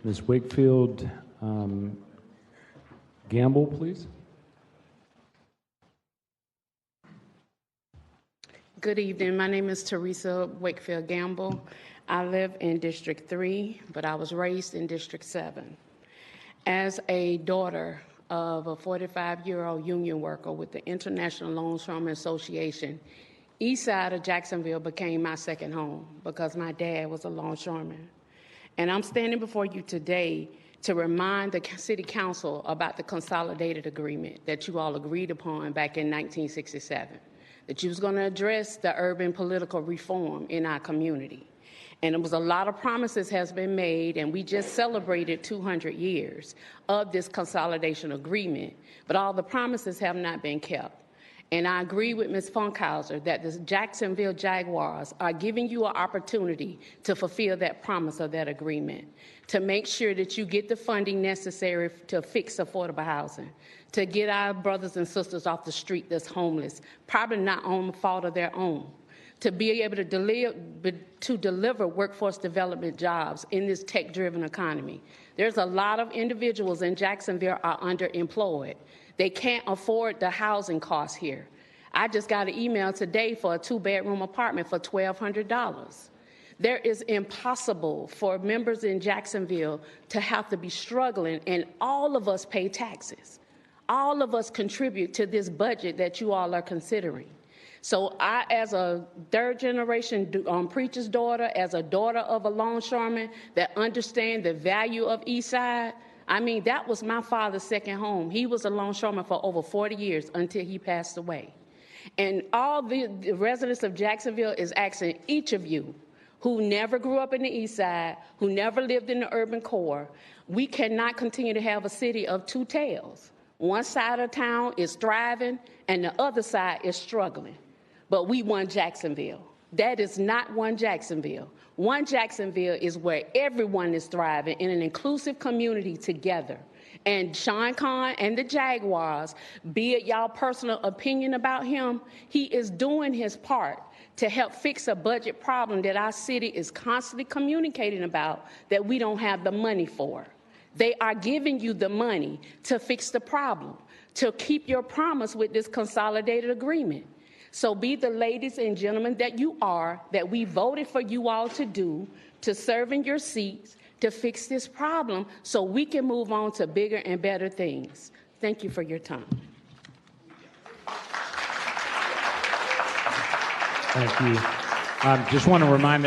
Ms. Wakefield Gamble, please. Good evening. My name is Teresa Wakefield Gamble. I live in District 3, but I was raised in District 7. As a daughter of a 45-year-old union worker with the International Longshoremen Association, Eastside of Jacksonville became my second home because my dad was a longshoreman. And I'm standing before you today to remind the City Council about the Consolidated Agreement that you all agreed upon back in 1967, that you was going to address the urban political reform in our community. And it was a lot of promises has been made, and we just celebrated 200 years of this consolidation agreement, but all the promises have not been kept. And I agree with Ms. Funkhauser that the Jacksonville Jaguars are giving you an opportunity to fulfill that promise of that agreement, to make sure that you get the funding necessary to fix affordable housing, to get our brothers and sisters off the street that's homeless, probably not on the fault of their own, to be able to deliver workforce development jobs in this tech-driven economy. There's a lot of individuals in Jacksonville are underemployed. They can't afford the housing costs here. I just got an email today for a 2-bedroom apartment for $1,200. There is impossible for members in Jacksonville to have to be struggling, and all of us pay taxes. All of us contribute to this budget that you all are considering. So I, as a third-generation preacher's daughter, as a daughter of a longshoreman that understand the value of Eastside, I mean, that was my father's second home. He was a longshoreman for over 40 years until he passed away. And all the residents of Jacksonville is asking each of you who never grew up in the East Side, who never lived in the urban core, we cannot continue to have a city of two tales. One side of town is thriving and the other side is struggling. But we won Jacksonville. That is not one Jacksonville. One Jacksonville is where everyone is thriving in an inclusive community together. And Sean Khan and the Jaguars, be it y'all personal opinion about him, he is doing his part to help fix a budget problem that our city is constantly communicating about that we don't have the money for. They are giving you the money to fix the problem, to keep your promise with this consolidated agreement. So be the ladies and gentlemen that you are, that we voted for you all to do, to serve in your seats, to fix this problem so we can move on to bigger and better things. Thank you for your time. Thank you. Just want to remind everyone